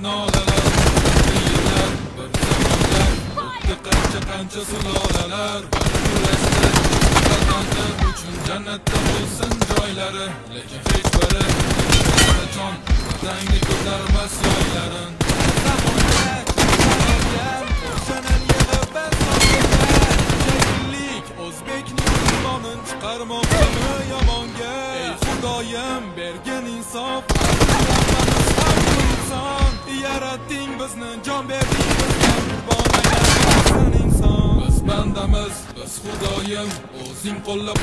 nolalar, bir yillar, bir zamonlar, o'tdi qancha sulolalar, bir kurashdi, qadamlar uchun jannatda bo'lsin joylari, lekin hech biri qachon vatanga ko'tarmas yoylarin. Chiqarmoqchimi yomonga? Ey Xudoyim bergin insof, inson yaratding bizni, jon berding bizga, qurbon aylansin inson. Biz bandamiz, biz Xudoyim, o'zing qo'llab